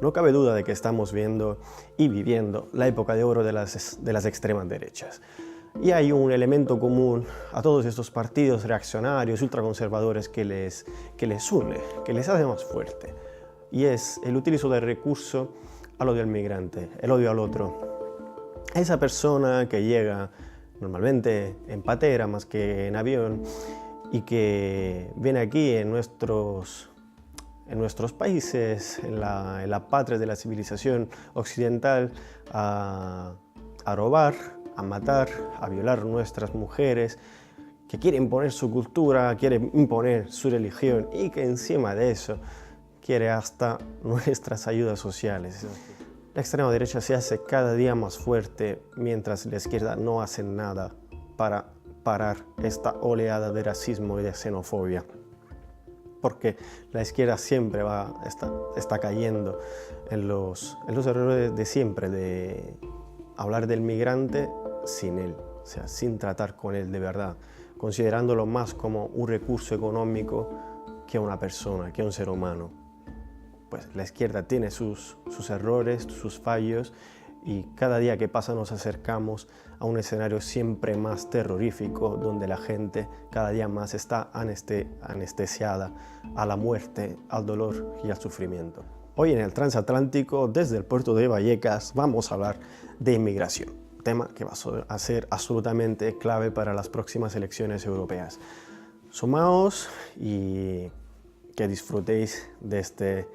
No cabe duda de que estamos viendo y viviendo la época de oro de las extremas derechas. Y hay un elemento común a todos estos partidos reaccionarios, ultraconservadores que les une, que les hace más fuerte. Y es el utilizo del recurso al odio al migrante, el odio al otro. Esa persona que llega normalmente en patera más que en avión y que viene aquí en nuestros países, en la patria de la civilización occidental, a robar, a matar, a violar nuestras mujeres, que quiere imponer su cultura, quiere imponer su religión y que encima de eso quiere hasta nuestras ayudas sociales. La extrema derecha se hace cada día más fuerte mientras la izquierda no hace nada para parar esta oleada de racismo y de xenofobia. Porque la izquierda siempre está cayendo en los errores de siempre, de hablar del migrante sin él, o sea, sin tratar con él de verdad, considerándolo más como un recurso económico que una persona, que un ser humano. Pues la izquierda tiene sus errores, sus fallos, y cada día que pasa nos acercamos a un escenario siempre más terrorífico, donde la gente cada día más está anestesiada a la muerte, al dolor y al sufrimiento. Hoy en el Transatlántico, desde el puerto de Vallecas, vamos a hablar de inmigración, tema que va a ser absolutamente clave para las próximas elecciones europeas. Sumaos y que disfrutéis de este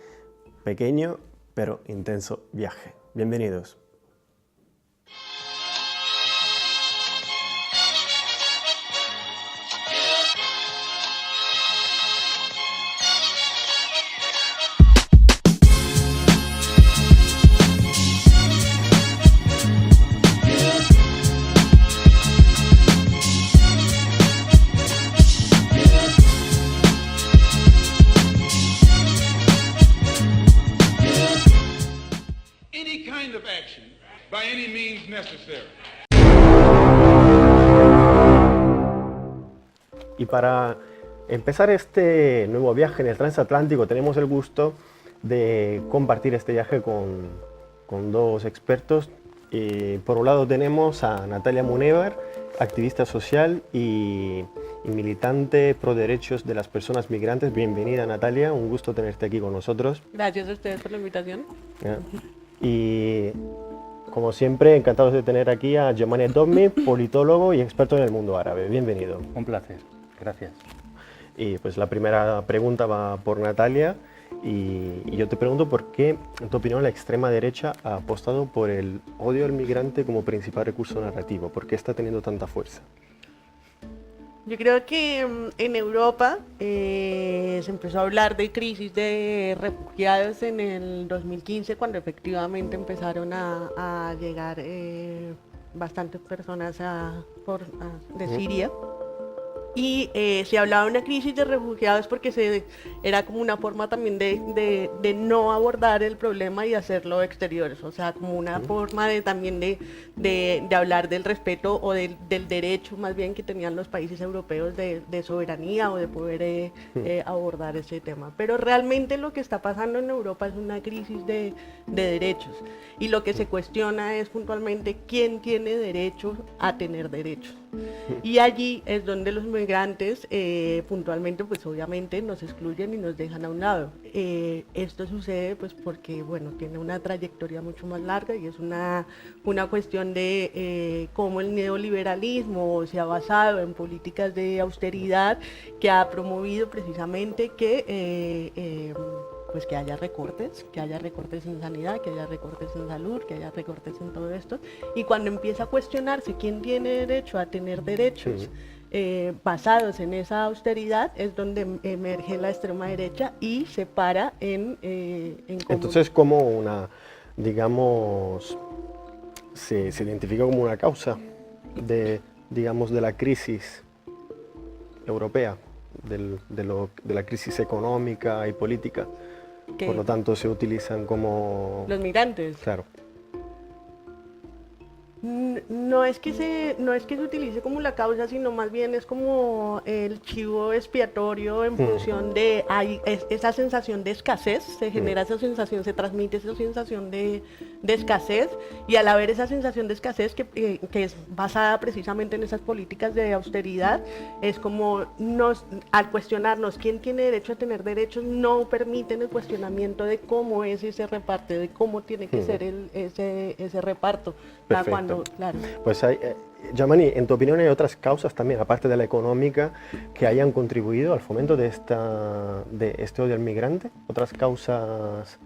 pequeño pero intenso viaje. Bienvenidos. By any means necessary. Y para empezar este nuevo viaje en el transatlántico tenemos el gusto de compartir este viaje con dos expertos. Por un lado tenemos a Natalia Munevar, activista social y militante pro derechos de las personas migrantes. Bienvenida, Natalia, un gusto tenerte aquí con nosotros. Gracias a ustedes por la invitación. Y como siempre, encantados de tener aquí a Yamane Dovmi, politólogo y experto en el mundo árabe. Bienvenido. Un placer, gracias. Y pues la primera pregunta va por Natalia, y yo te pregunto por qué, en tu opinión, la extrema derecha ha apostado por el odio al migrante como principal recurso narrativo. ¿Por qué está teniendo tanta fuerza? Yo creo que en Europa se empezó a hablar de crisis de refugiados en el 2015, cuando efectivamente empezaron a llegar bastantes personas de Siria. Y se hablaba de una crisis de refugiados porque era como una forma también de no abordar el problema y hacerlo exteriores, o sea, como una forma también de hablar del respeto o del derecho más bien que tenían los países europeos de soberanía o de poder abordar ese tema. Pero realmente lo que está pasando en Europa es una crisis de derechos, y lo que se cuestiona es puntualmente quién tiene derecho a tener derechos. Y allí es donde los migrantes puntualmente pues obviamente nos excluyen y nos dejan a un lado. Esto sucede pues porque bueno, tiene una trayectoria mucho más larga, y es una cuestión de cómo el neoliberalismo se ha basado en políticas de austeridad que ha promovido precisamente que pues que haya recortes en sanidad, que haya recortes en salud, que haya recortes en todo esto. Y cuando empieza a cuestionarse quién tiene derecho a tener derechos basados en esa austeridad, es donde emerge la extrema derecha y se para en cómo... Entonces, como una, digamos, se identifica como una causa de la crisis europea, de la crisis económica y política. ¿Qué? Por lo tanto, se utilizan como... Los migrantes. Claro. no es que se utilice como la causa, sino más bien es como el chivo expiatorio en función de esa sensación de escasez, se genera esa sensación, se transmite esa sensación de escasez, y al haber esa sensación de escasez que es basada precisamente en esas políticas de austeridad, es como al cuestionarnos quién tiene derecho a tener derechos, no permiten el cuestionamiento de cómo es ese reparto, de cómo tiene que ser ese reparto. Perfecto. Claro. Pues Yamani, en tu opinión hay otras causas también, aparte de la económica, que hayan contribuido al fomento de este odio al migrante? ¿Otras causas?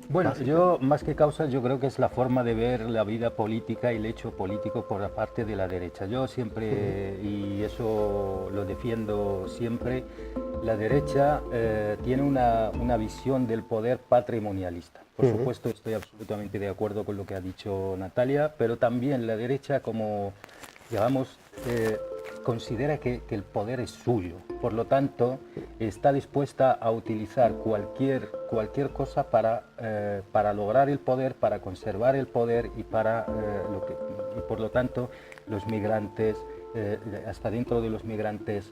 Bueno, yo más que causas, yo creo que es la forma de ver la vida política y el hecho político por la parte de la derecha. Yo siempre, y eso lo defiendo siempre, la derecha tiene una visión del poder patrimonialista. Por supuesto, estoy absolutamente de acuerdo con lo que ha dicho Natalia, pero también la derecha, como digamos, considera que el poder es suyo. Por lo tanto, está dispuesta a utilizar cualquier cosa para lograr el poder, para conservar el poder y por lo tanto los migrantes, hasta dentro de los migrantes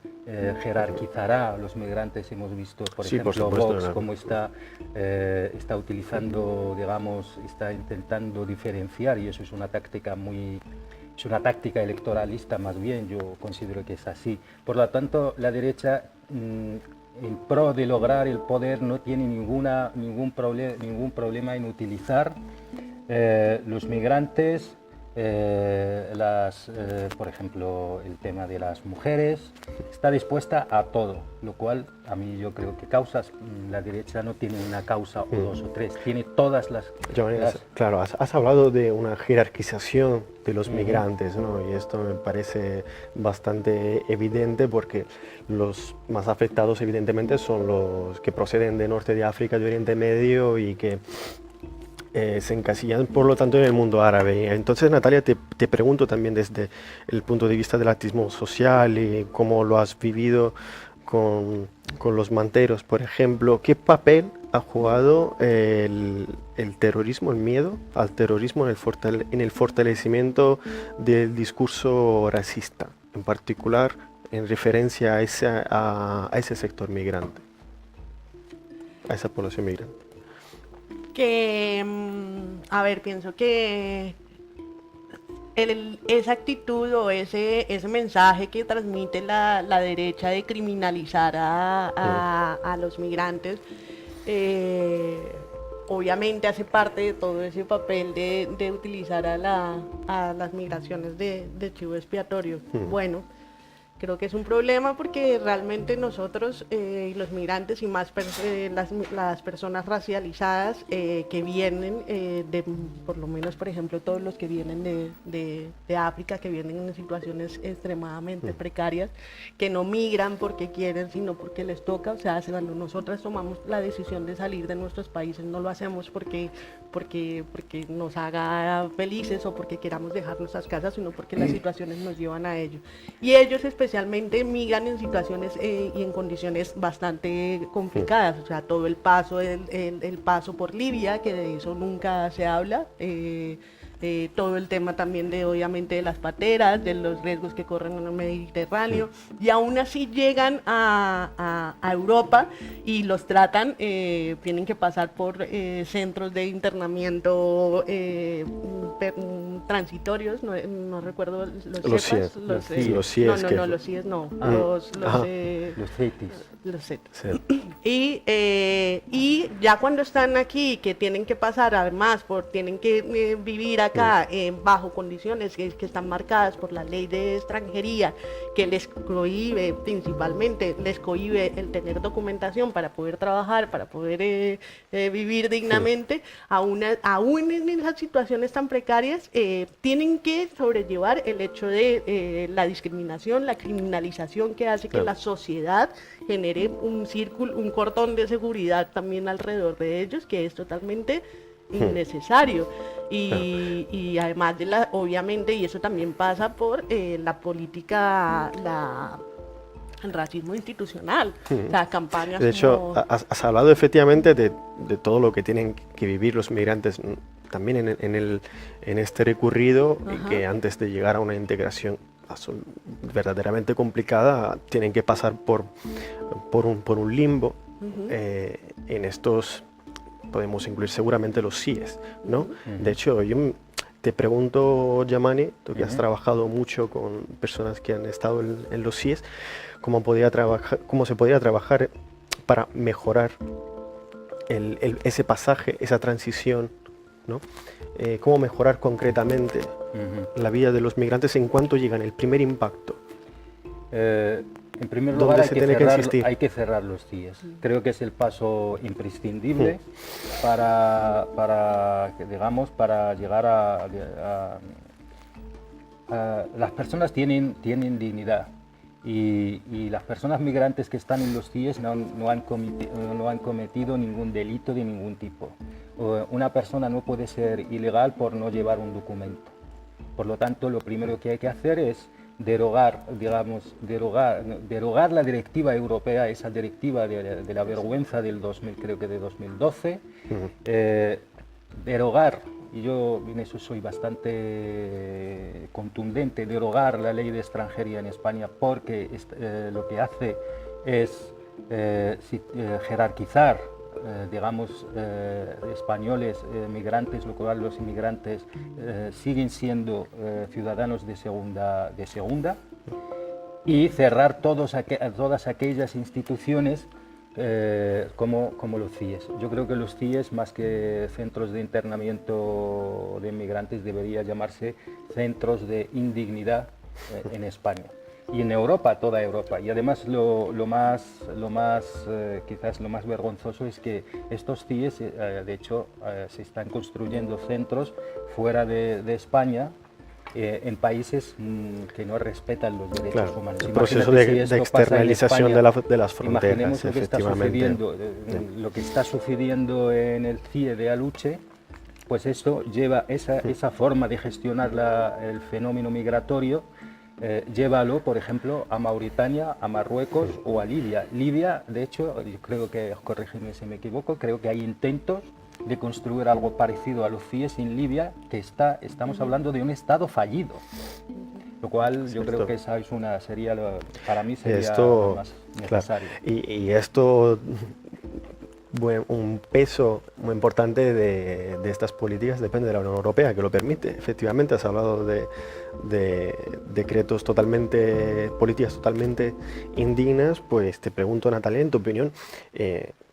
jerarquizará a los migrantes. Hemos visto, por ejemplo, Vox cómo está utilizando, digamos, está intentando diferenciar, y eso es una táctica es una táctica electoralista más bien, yo considero que es así. Por lo tanto, la derecha, en pro de lograr el poder, no tiene ningún problema en utilizar los migrantes, por ejemplo, el tema de las mujeres. Está dispuesta a todo, lo cual a mí yo creo que causas, la derecha no tiene una causa o dos o tres, tiene todas las... Claro, has hablado de una jerarquización de los migrantes, ¿no? Y esto me parece bastante evidente, porque los más afectados evidentemente son los que proceden de Norte de África, de Oriente Medio, y que se encasillan por lo tanto en el mundo árabe. Entonces, Natalia, te pregunto también desde el punto de vista del activismo social y cómo lo has vivido con los manteros, por ejemplo, ¿qué papel ha jugado el terrorismo, el miedo al terrorismo en el fortalecimiento del discurso racista, en particular en referencia a ese sector migrante, a esa población migrante? Pienso que esa actitud o ese mensaje que transmite la derecha de criminalizar a los migrantes, obviamente hace parte de todo ese papel de utilizar a las migraciones de chivo expiatorio. Bueno, creo que es un problema porque realmente nosotros, los migrantes y más las personas racializadas que vienen, por lo menos, por ejemplo, todos los que vienen de África, que vienen en situaciones extremadamente precarias, que no migran porque quieren, sino porque les toca. O sea, cuando nosotras tomamos la decisión de salir de nuestros países, no lo hacemos porque nos haga felices o porque queramos dejar nuestras casas, sino porque las situaciones nos llevan a ello. Y ellos especialmente migran en situaciones y en condiciones bastante complicadas. O sea, todo el paso por Libia, que de eso nunca se habla, todo el tema también obviamente de las pateras, de los riesgos que corren en el Mediterráneo, y aún así llegan a Europa y los tratan, tienen que pasar por centros de internamiento transitorios, no recuerdo los CIES. Los CIES No. Los CETIS. Y ya cuando están aquí, que tienen que pasar además tienen que vivir acá bajo condiciones que están marcadas por la ley de extranjería, que les prohíbe, principalmente les cohíbe el tener documentación para poder trabajar, para poder vivir dignamente, aún en esas situaciones tan precarias, tienen que sobrellevar el hecho de la discriminación, la criminalización que hace que la sociedad genere un cordón de seguridad también alrededor de ellos, que es totalmente innecesario. Y además obviamente, y eso también pasa por la política, el racismo institucional, las campañas. De hecho, has hablado efectivamente de todo lo que tienen que vivir los migrantes, también en este recorrido, que antes de llegar a una integración verdaderamente complicada, tienen que pasar por un limbo. En estos podemos incluir seguramente los CIEs, ¿no? De hecho, yo te pregunto, Yamani, tú que has trabajado mucho con personas que han estado en los CIEs, ¿cómo se podría trabajar para mejorar ese pasaje, esa transición, ¿no? ¿Cómo mejorar concretamente la vida de los migrantes en cuanto llegan el primer impacto? En primer lugar, hay que cerrar los CIEs. Creo que es el paso imprescindible para llegar a las personas tienen dignidad. Y las personas migrantes que están en los CIEs no han cometido ningún delito de ningún tipo. Una persona no puede ser ilegal por no llevar un documento. Por lo tanto, lo primero que hay que hacer es derogar la directiva europea, esa directiva de la vergüenza del 2000, creo que de 2012, derogar, y yo en eso soy bastante contundente, derogar la ley de extranjería en España, porque lo que hace es jerarquizar, españoles, migrantes, lo cual los inmigrantes siguen siendo ciudadanos de segunda, y cerrar todas aquellas instituciones como los CIEs. Yo creo que los CIEs, más que centros de internamiento de inmigrantes, debería llamarse centros de indignidad en España. Y en Europa, toda Europa. Y además quizás lo más vergonzoso es que estos CIEs, de hecho, se están construyendo centros fuera de España, en países que no respetan los derechos humanos. El proceso de externalización de las fronteras, lo que está sucediendo en el CIE de Aluche, pues esto lleva esa forma de gestionar el fenómeno migratorio. Llévalo, por ejemplo, a Mauritania, a Marruecos o a Libia. Libia, de hecho, yo creo que, corrígeme si me equivoco, creo que hay intentos de construir algo parecido a los CIEs en Libia, que estamos hablando de un Estado fallido. Lo cual yo creo que esa para mí sería lo más necesario. Claro. Y esto, bueno, un peso muy importante de estas políticas depende de la Unión Europea, que lo permite. Efectivamente, has hablado de decretos políticas totalmente indignas. Pues te pregunto, Natalia, en tu opinión,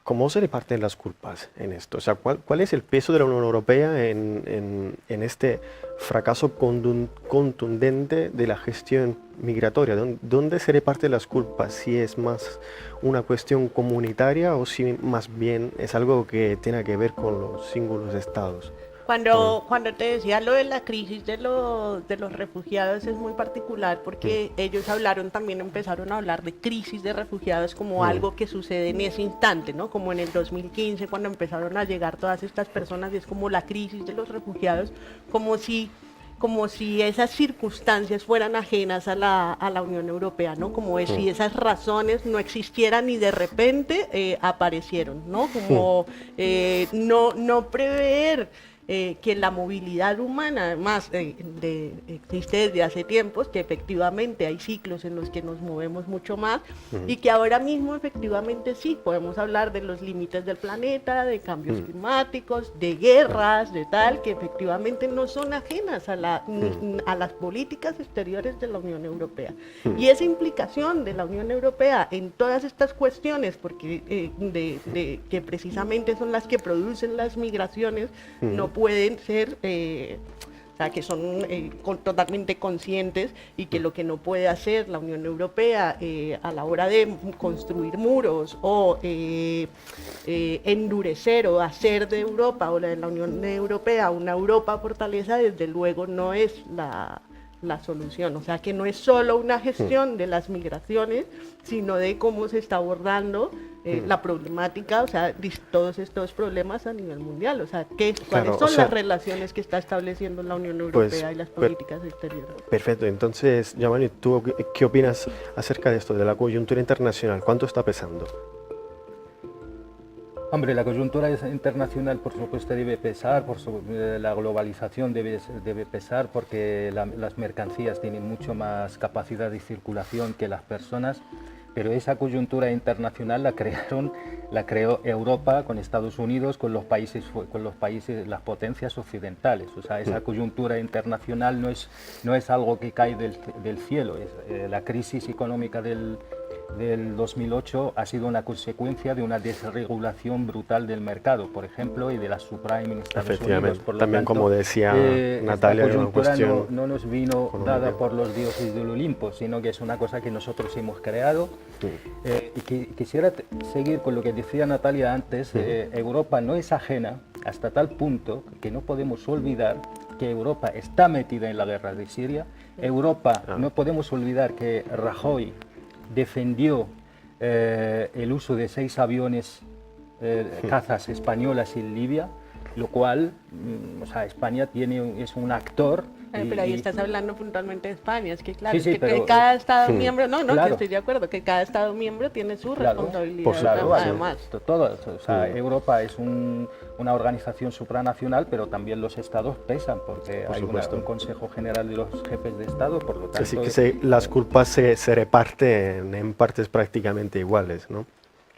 ¿cómo se reparten las culpas en esto? O sea, ¿cuál es el peso de la Unión Europea en este fracaso contundente de la gestión migratoria? ¿Dónde se reparten las culpas? ¿Si es más una cuestión comunitaria o si más bien es algo que tiene que ver con los singulos estados? Cuando te decía lo de la crisis de los refugiados es muy particular porque ellos empezaron a hablar de crisis de refugiados como algo que sucede en ese instante, ¿no? Como en el 2015 cuando empezaron a llegar todas estas personas, y es como la crisis de los refugiados, como si esas circunstancias fueran ajenas a la Unión Europea, ¿no? Como si esas razones no existieran y de repente aparecieron, ¿no? Como no prever que la movilidad humana, además existe desde hace tiempos, que efectivamente hay ciclos en los que nos movemos mucho más y que ahora mismo efectivamente sí, podemos hablar de los límites del planeta, de cambios climáticos, de guerras, de tal, que efectivamente no son ajenas a las políticas exteriores de la Unión Europea. Y esa implicación de la Unión Europea en todas estas cuestiones, porque que precisamente son las que producen las migraciones, no pueden ser, o sea, que son totalmente conscientes, y que lo que no puede hacer la Unión Europea a la hora de construir muros o endurecer o hacer de Europa o de la Unión Europea una Europa fortaleza, desde luego no es la solución. O sea, que no es solo una gestión de las migraciones, sino de cómo se está abordando la problemática, o sea, todos estos problemas a nivel mundial. O sea, ¿cuáles son las relaciones que está estableciendo la Unión Europea y las políticas exteriores? Perfecto. Entonces, Yamani, ¿tú qué opinas acerca de esto, de la coyuntura internacional? ¿Cuánto está pesando? Hombre, la coyuntura internacional, por supuesto, debe pesar, la globalización debe pesar, porque las mercancías tienen mucho más capacidad de circulación que las personas, pero esa coyuntura internacional la creó Europa con Estados Unidos, con los países, las potencias occidentales. O sea, esa coyuntura internacional no es algo que cae del cielo. La crisis económica del 2008 ha sido una consecuencia de una desregulación brutal del mercado, por ejemplo, y de la subprime en Estados Unidos. Por lo también, tanto, como decía Natalia, esta coyuntura cuestión no nos vino económica. dada por los dioses del Olimpo, sino que es una cosa que nosotros hemos creado. Y quisiera seguir con lo que decía Natalia antes. Europa no es ajena hasta tal punto que no podemos olvidar que Europa está metida en la guerra de Siria. Europa, no podemos olvidar que Rajoy defendió el uso de 6 aviones cazas españolas en Libia, lo cual, o sea, España es un actor. Pero ahí estás hablando puntualmente de España, es que claro, Sí, es sí, que pero, cada Estado miembro, claro. que estoy de acuerdo, que cada Estado miembro tiene su responsabilidad, por supuesto, además. O sea, Europa es una organización supranacional, pero también los Estados pesan, porque hay un Consejo General de los Jefes de Estado, por lo tanto... Así que las culpas se reparten en partes prácticamente iguales, ¿no?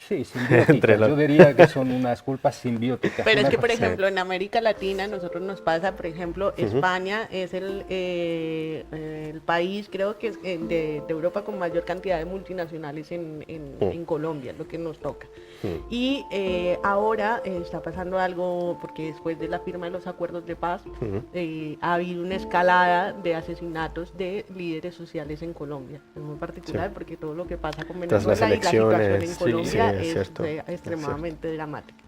Sí, simbióticas. Yo diría que son unas culpas simbióticas. Pero es que, por ejemplo, en América Latina nosotros nos pasa, por ejemplo, España es el país, creo que es de Europa con mayor cantidad de multinacionales en Colombia, lo que nos toca. Y ahora está pasando algo, porque después de la firma de los acuerdos de paz, ha habido una escalada de asesinatos de líderes sociales en Colombia. Es muy particular porque todo lo que pasa con Venezuela y la situación en Colombia es extremadamente dramática.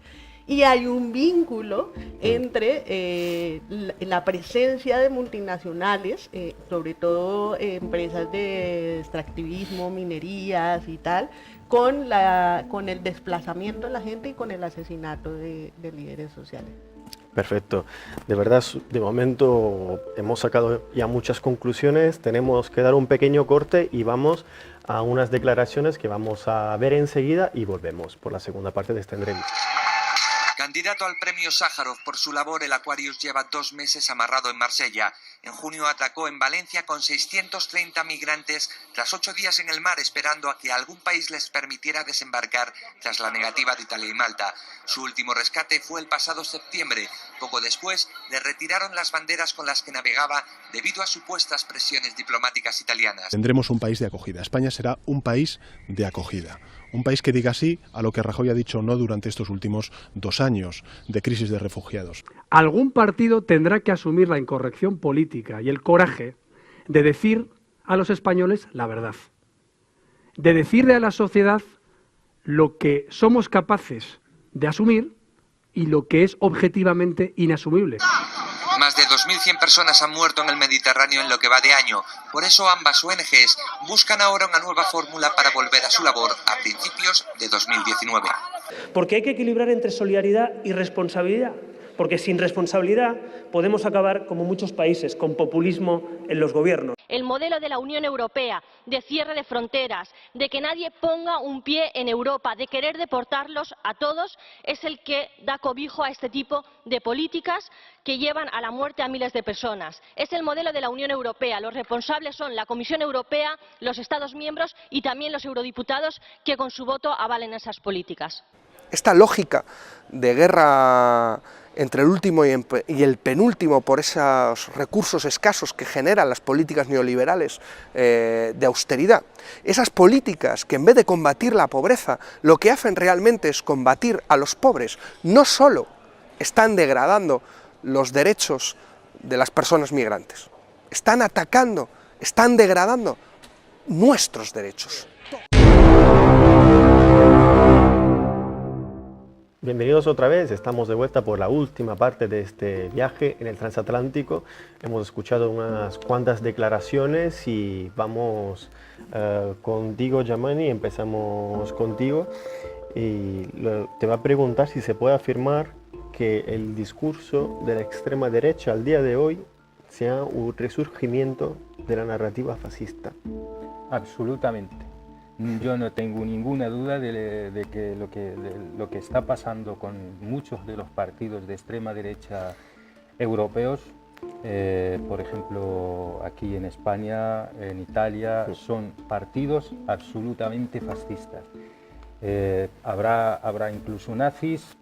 Y hay un vínculo entre la presencia de multinacionales, sobre todo empresas de extractivismo, minerías y tal, con el desplazamiento de la gente y con el asesinato de líderes sociales. Perfecto. De verdad, de momento hemos sacado ya muchas conclusiones, tenemos que dar un pequeño corte y vamos a unas declaraciones que vamos a ver enseguida y volvemos por la segunda parte de esta entrevista. Candidato al premio Sájarov por su labor, el Aquarius lleva 2 meses amarrado en Marsella. En junio atracó en Valencia con 630 migrantes tras 8 días en el mar esperando a que algún país les permitiera desembarcar tras la negativa de Italia y Malta. Su último rescate fue el pasado septiembre. Poco después le retiraron las banderas con las que navegaba debido a supuestas presiones diplomáticas italianas. Tendremos un país de acogida. España será un país de acogida. Un país que diga sí a lo que Rajoy ha dicho no durante estos últimos 2 años de crisis de refugiados. Algún partido tendrá que asumir la incorrección política y el coraje de decir a los españoles la verdad, de decirle a la sociedad lo que somos capaces de asumir y lo que es objetivamente inasumible. Más de 2.100 personas han muerto en el Mediterráneo en lo que va de año. Por eso ambas ONGs buscan ahora una nueva fórmula para volver a su labor a principios de 2019. Porque hay que equilibrar entre solidaridad y responsabilidad. Porque sin responsabilidad podemos acabar, como muchos países, con populismo en los gobiernos. El modelo de la Unión Europea, de cierre de fronteras, de que nadie ponga un pie en Europa, de querer deportarlos a todos, es el que da cobijo a este tipo de políticas que llevan a la muerte a miles de personas. Es el modelo de la Unión Europea. Los responsables son la Comisión Europea, los Estados miembros y también los eurodiputados que con su voto avalen esas políticas. Esta lógica de guerra entre el último y el penúltimo por esos recursos escasos que generan las políticas neoliberales de austeridad, esas políticas que en vez de combatir la pobreza, lo que hacen realmente es combatir a los pobres, no solo están degradando los derechos de las personas migrantes, están atacando, están degradando nuestros derechos. Bienvenidos otra vez, estamos de vuelta por la última parte de este viaje en el transatlántico. Hemos escuchado unas cuantas declaraciones y vamos contigo, Yamani, empezamos contigo. Y te va a preguntar si se puede afirmar que el discurso de la extrema derecha al día de hoy sea un resurgimiento de la narrativa fascista. Absolutamente. Yo no tengo ninguna duda de que lo que está pasando con muchos de los partidos de extrema derecha europeos, por ejemplo, aquí en España, en Italia, son partidos absolutamente fascistas. Habrá incluso nazis,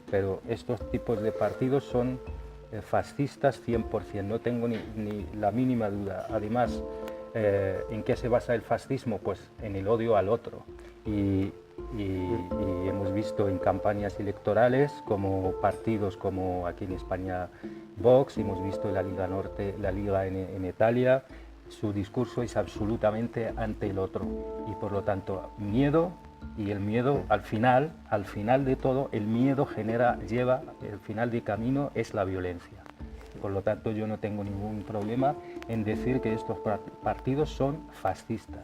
pero estos tipos de partidos son fascistas 100%, no tengo ni la mínima duda. Además, ¿en qué se basa el fascismo? Pues en el odio al otro. Y hemos visto en campañas electorales como partidos como aquí en España Vox, hemos visto en la Liga Norte, la Liga en Italia, su discurso es absolutamente ante el otro y por lo tanto miedo, y el miedo al final de todo, el miedo lleva, el final de camino es la violencia. Por lo tanto yo no tengo ningún problema en decir que estos partidos son fascistas.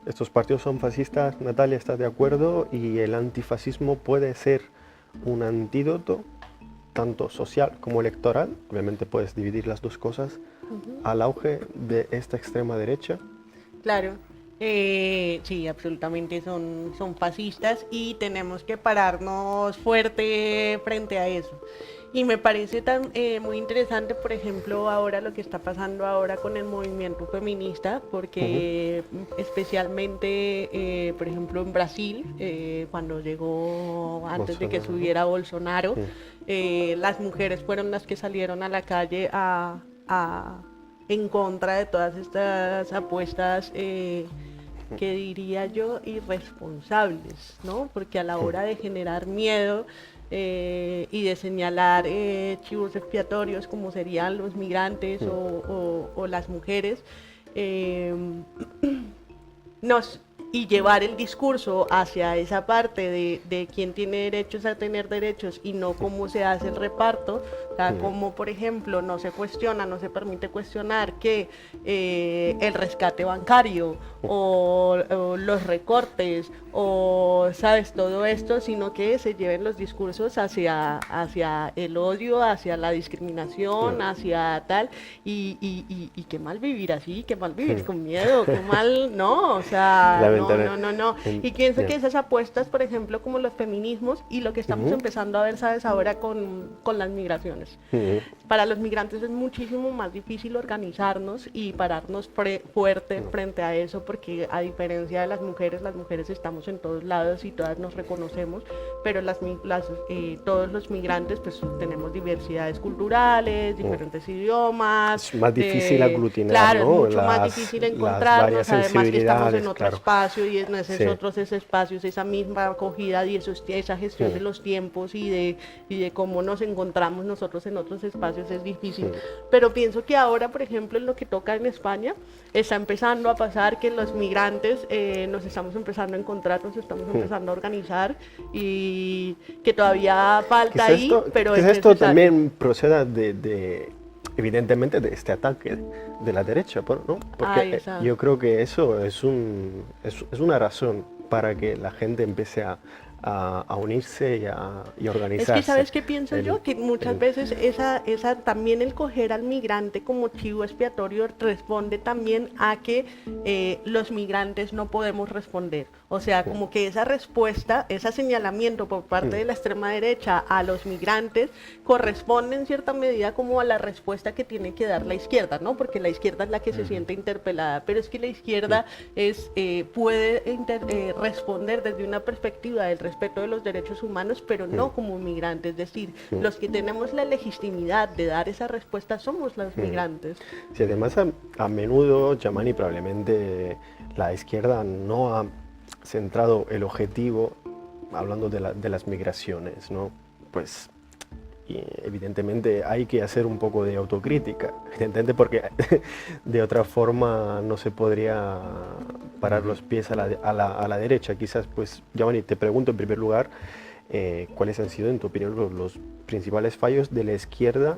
Estos partidos son fascistas, Natalia, ¿estás de acuerdo? Y el antifascismo puede ser un antídoto, tanto social como electoral, obviamente puedes dividir las dos cosas, al auge de esta extrema derecha. Claro, sí, absolutamente son fascistas y tenemos que pararnos fuerte frente a eso. Y me parece muy interesante, por ejemplo, ahora lo que está pasando ahora con el movimiento feminista, porque especialmente, por ejemplo, en Brasil, cuando llegó, antes de que subiera Bolsonaro, las mujeres fueron las que salieron a la calle en contra de todas estas apuestas, que diría yo, irresponsables, ¿no? Porque a la hora de generar miedo, y de señalar chivos expiatorios como serían los migrantes o las mujeres, y llevar el discurso hacia esa parte de quién tiene derechos a tener derechos y no cómo se hace el reparto, o sea, como por ejemplo no se permite cuestionar que el rescate bancario o los recortes o sabes todo esto, sino que se lleven los discursos hacia el odio, hacia la discriminación, hacia tal, y qué mal vivir así, qué mal vivir con miedo, qué mal, no, o sea, no. Y pienso que esas apuestas, por ejemplo, como los feminismos y lo que estamos empezando a ver, sabes, ahora con las migraciones. Para los migrantes es muchísimo más difícil organizarnos y pararnos fuerte frente a eso, porque a diferencia de las mujeres estamos en todos lados y todas nos reconocemos, pero todos los migrantes pues tenemos diversidades culturales, diferentes idiomas. Es más difícil aglutinar, claro, ¿no? es mucho más difícil encontrarnos, además que estamos en otro espacio y en esos espacios, esa misma acogida y esa gestión de los tiempos y de cómo nos encontramos nosotros en otros espacios es difícil. Pero pienso que ahora, por ejemplo, en lo que toca en España, está empezando a pasar que los migrantes nos estamos empezando a encontrar, nos estamos empezando a organizar y que todavía falta ahí, pero es esto necesario. también proceda evidentemente de este ataque de la derecha, ¿no? Porque yo creo que eso es una razón para que la gente empiece a unirse y organizarse. Es que ¿sabes qué pienso yo? Que muchas veces también el coger al migrante como chivo expiatorio responde también a que los migrantes no podemos responder. O sea, como que esa respuesta, ese señalamiento por parte de la extrema derecha a los migrantes corresponde en cierta medida como a la respuesta que tiene que dar la izquierda, ¿no? Porque la izquierda es la que se siente interpelada, pero es que la izquierda puede responder desde una perspectiva del respeto de los derechos humanos, pero no como migrantes. Es decir, los que tenemos la legitimidad de dar esa respuesta somos los migrantes. Sí, además a menudo, Yamani, probablemente la izquierda no ha centrado el objetivo, hablando de las migraciones, ¿no? Pues evidentemente hay que hacer un poco de autocrítica, evidentemente, porque de otra forma no se podría parar los pies a la derecha. Quizás, pues, Giovanni, te pregunto en primer lugar, ¿cuáles han sido, en tu opinión, los principales fallos de la izquierda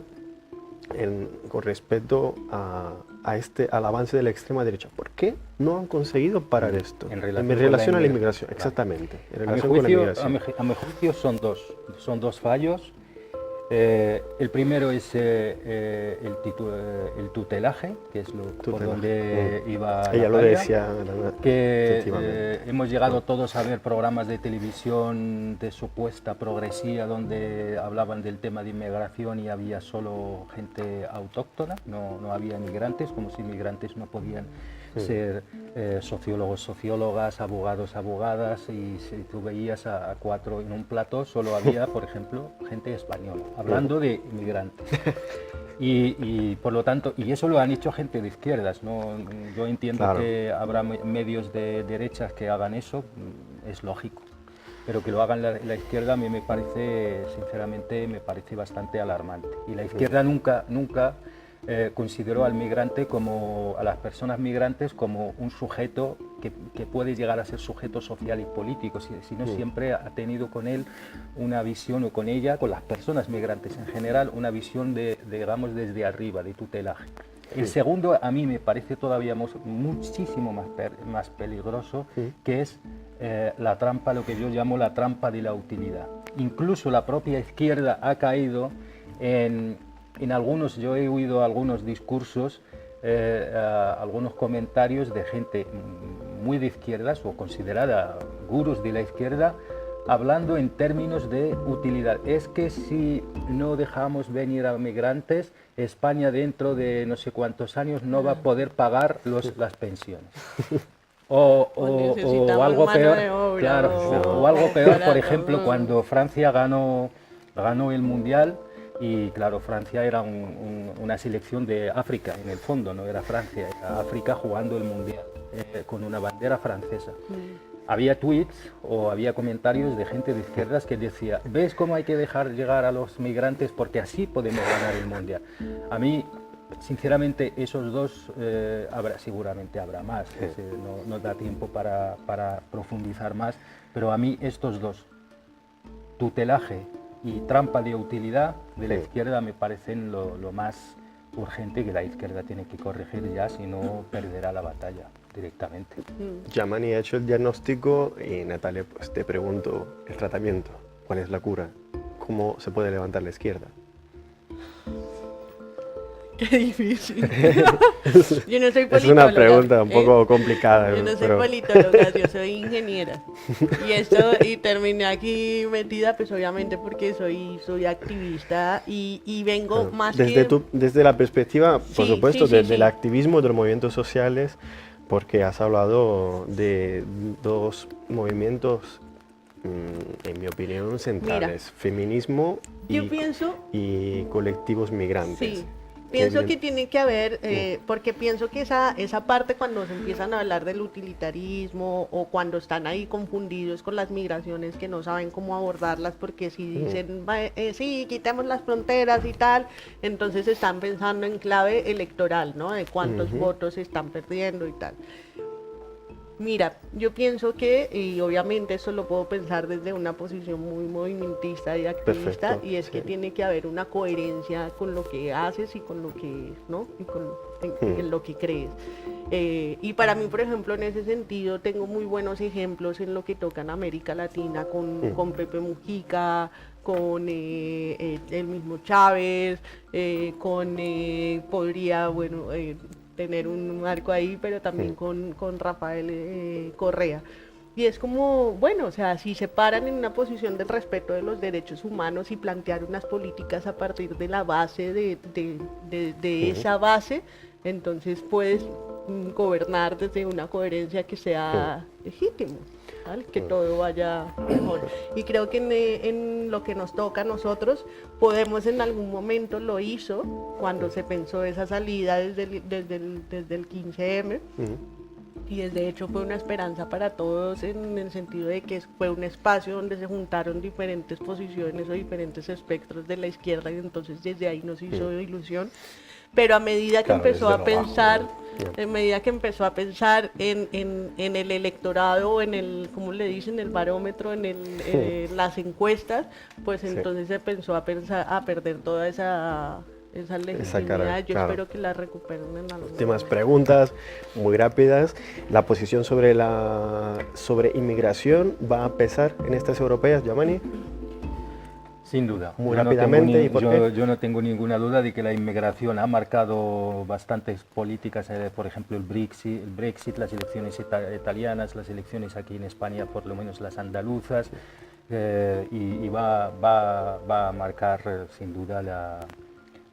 con respecto al avance de la extrema derecha? ¿Por qué no han conseguido parar esto? En relación a la inmigración, exactamente. En relación con la inmigración. A mi juicio son dos fallos. El primero es el tutelaje, que es por donde iba ella lo decía, que hemos llegado todos a ver programas de televisión de supuesta progresía donde hablaban del tema de inmigración y había solo gente autóctona, no había inmigrantes, como si inmigrantes no podían ser sociólogos, sociólogas, abogados, abogadas, y si tú veías a 4 en un plató, solo había, por ejemplo, gente española, hablando de inmigrantes. Y por lo tanto, y eso lo han hecho gente de izquierdas, ¿no? Yo entiendo que habrá medios de derechas que hagan eso, es lógico, pero que lo hagan la izquierda a mí me parece, sinceramente, me parece bastante alarmante. Y la izquierda nunca consideró al migrante a las personas migrantes como un sujeto que puede llegar a ser sujeto social y político, sino siempre ha tenido con él una visión, o con ella, con las personas migrantes en general, una visión digamos, desde arriba, de tutelaje. El segundo a mí me parece todavía muchísimo más peligroso, que es la trampa, lo que yo llamo la trampa de la utilidad. Incluso la propia izquierda ha caído en algunos, yo he oído algunos discursos, algunos comentarios de gente muy de izquierdas o considerada gurús de la izquierda, hablando en términos de utilidad. Es que si no dejamos venir a migrantes, España dentro de no sé cuántos años no va a poder pagar las pensiones. O algo peor, o algo peor, por ejemplo, cuando Francia ganó el Mundial. Y claro, Francia era una selección de África, en el fondo, no era Francia, era África jugando el Mundial, con una bandera francesa. Había tweets o había comentarios de gente de izquierdas que decía, ¿ves cómo hay que dejar llegar a los migrantes porque así podemos ganar el Mundial? A mí, sinceramente, esos dos, seguramente habrá más, no da tiempo para profundizar más, pero a mí estos dos, tutelaje y trampa de utilidad de la izquierda, me parecen lo más urgente que la izquierda tiene que corregir ya, si no perderá la batalla directamente. Yamani ha hecho el diagnóstico y Natalia, pues te pregunto, el tratamiento, ¿cuál es la cura? ¿Cómo se puede levantar la izquierda? Qué difícil. Yo no soy politóloga. Es una pregunta un poco complicada. Yo no soy politóloga, yo soy ingeniera. Y terminé aquí metida, pues obviamente porque soy activista y vengo más desde la perspectiva, por supuesto, del activismo, de los movimientos sociales, porque has hablado de dos movimientos, en mi opinión, centrales. Feminismo y colectivos migrantes. Sí. Pienso que tiene que haber, porque pienso que esa parte cuando se empiezan a hablar del utilitarismo o cuando están ahí confundidos con las migraciones que no saben cómo abordarlas, porque si dicen, sí, quitemos las fronteras y tal, entonces están pensando en clave electoral, ¿no? De cuántos votos se están perdiendo y tal. Mira, yo pienso que, y obviamente eso lo puedo pensar desde una posición muy movimentista y activista, y es que tiene que haber una coherencia con lo que haces y con lo que, ¿no? Y en lo que crees. Y para mí, por ejemplo, en ese sentido, tengo muy buenos ejemplos en lo que toca en América Latina, con Pepe Mujica, con el mismo Chávez, tener un marco ahí, pero también con Rafael Correa. Y es como, bueno, o sea, si se paran en una posición del respeto de los derechos humanos y plantear unas políticas a partir de la base, de esa base, entonces puedes gobernar desde una coherencia que sea legítimo, ¿vale? Que todo vaya mejor. Y creo que en lo que nos toca a nosotros, Podemos en algún momento lo hizo cuando se pensó esa salida desde el 15M. Y de hecho fue una esperanza para todos en el sentido de que fue un espacio donde se juntaron diferentes posiciones o diferentes espectros de la izquierda, y entonces desde ahí nos hizo ilusión. Pero a medida que empezó a pensar, en el electorado, en el, ¿cómo le dicen?, el barómetro, las encuestas, pues entonces se pensó a perder toda esa legitimidad. Yo espero que la recuperen en algún Últimas preguntas, muy rápidas. ¿La posición sobre inmigración va a pesar en estas europeas, Yamani? Sin duda. Muy rápidamente. ¿Y por qué? Yo no tengo ninguna duda de que la inmigración ha marcado bastantes políticas, por ejemplo el Brexit, las elecciones italianas, las elecciones aquí en España, por lo menos las andaluzas, y va a marcar sin duda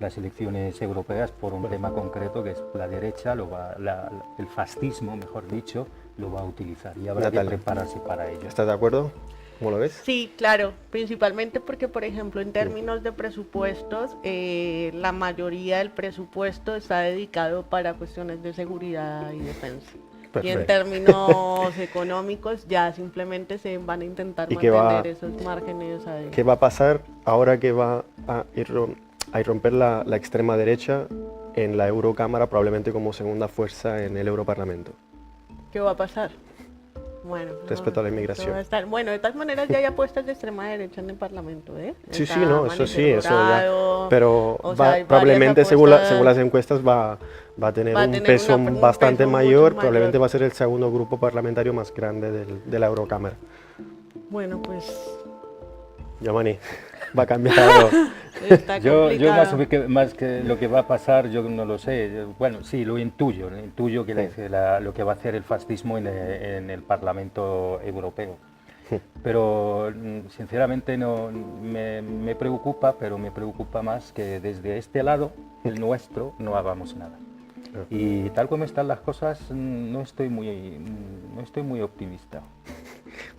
las elecciones europeas por un tema concreto que es la derecha, el fascismo, mejor dicho, lo va a utilizar y habrá que prepararse para ello. ¿Estás de acuerdo? ¿Cómo lo ves? Sí, claro, principalmente porque, por ejemplo, en términos de presupuestos, la mayoría del presupuesto está dedicado para cuestiones de seguridad y defensa. Perfecto. Y en términos económicos ya simplemente se van a intentar mantener esos márgenes adecuados. ¿Qué va a pasar ahora que va a irromper la extrema derecha en la Eurocámara, probablemente como segunda fuerza en el Europarlamento? ¿Qué va a pasar? Bueno, respecto a la inmigración. Bueno, de todas maneras ya hay apuestas de extrema derecha en el Parlamento, ¿eh? Sí, no, eso sí, eso ya. Pero probablemente según las encuestas va a tener un peso bastante mayor, probablemente va a ser el segundo grupo parlamentario más grande de la Eurocámara. Bueno, pues... Giovanni, va a cambiar algo. Yo más que lo que va a pasar, yo no lo sé. Bueno, sí, lo intuyo que lo que va a hacer el fascismo en el Parlamento Europeo. Pero sinceramente no me preocupa, pero me preocupa más que desde este lado, el nuestro, no hagamos nada. Y tal como están las cosas, no estoy muy optimista.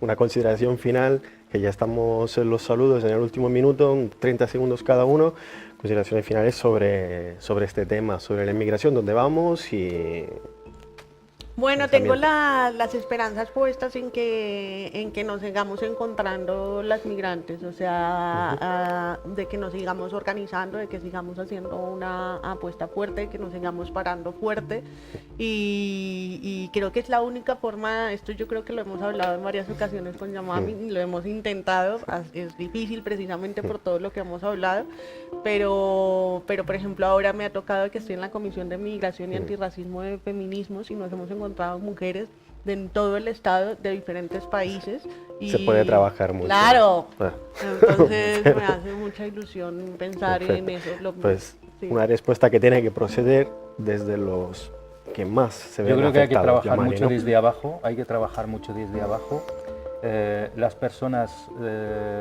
Una consideración final, que ya estamos en los saludos en el último minuto, 30 segundos cada uno. Consideraciones finales sobre este tema, sobre la inmigración, dónde vamos y... Bueno, tengo las esperanzas puestas en que nos sigamos encontrando las migrantes, o sea, de que nos sigamos organizando, de que sigamos haciendo una apuesta fuerte, de que nos sigamos parando fuerte y creo que es la única forma. Esto yo creo que lo hemos hablado en varias ocasiones con Yamami, lo hemos intentado, es difícil precisamente por todo lo que hemos hablado, pero por ejemplo ahora me ha tocado que estoy en la Comisión de Migración y Antirracismo de Feminismos y nos hemos encontrado mujeres en todo el estado de diferentes países y se puede trabajar mucho. Claro, entonces me hace mucha ilusión pensar en eso. Pues sí. Una respuesta que tiene que proceder desde los que más se ven afectados. Yo creo que hay que trabajar mucho desde abajo, hay que trabajar mucho desde abajo. Las personas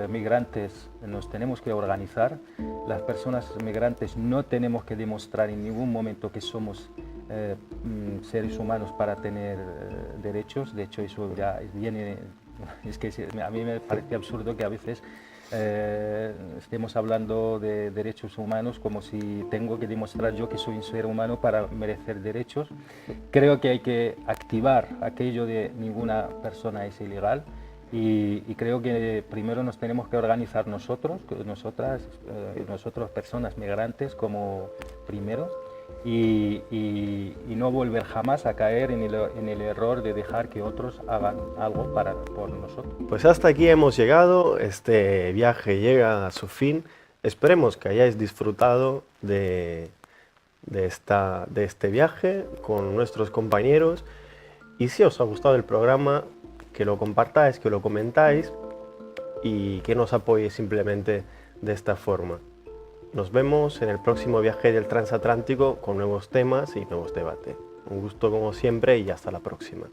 migrantes nos tenemos que organizar, las personas migrantes no tenemos que demostrar en ningún momento que somos seres humanos para tener derechos. De hecho eso ya viene, es que a mí me parece absurdo que a veces estemos hablando de derechos humanos como si tengo que demostrar yo que soy un ser humano para merecer derechos. Creo que hay que activar aquello de ninguna persona es ilegal. Y creo que primero nos tenemos que organizar nosotros, nosotros personas migrantes como primeros y no volver jamás a caer en el error de dejar que otros hagan algo por nosotros. Pues hasta aquí hemos llegado, este viaje llega a su fin. Esperemos que hayáis disfrutado de este viaje con nuestros compañeros y si os ha gustado el programa, que lo compartáis, que lo comentáis y que nos apoyéis simplemente de esta forma. Nos vemos en el próximo viaje del transatlántico con nuevos temas y nuevos debates. Un gusto como siempre y hasta la próxima.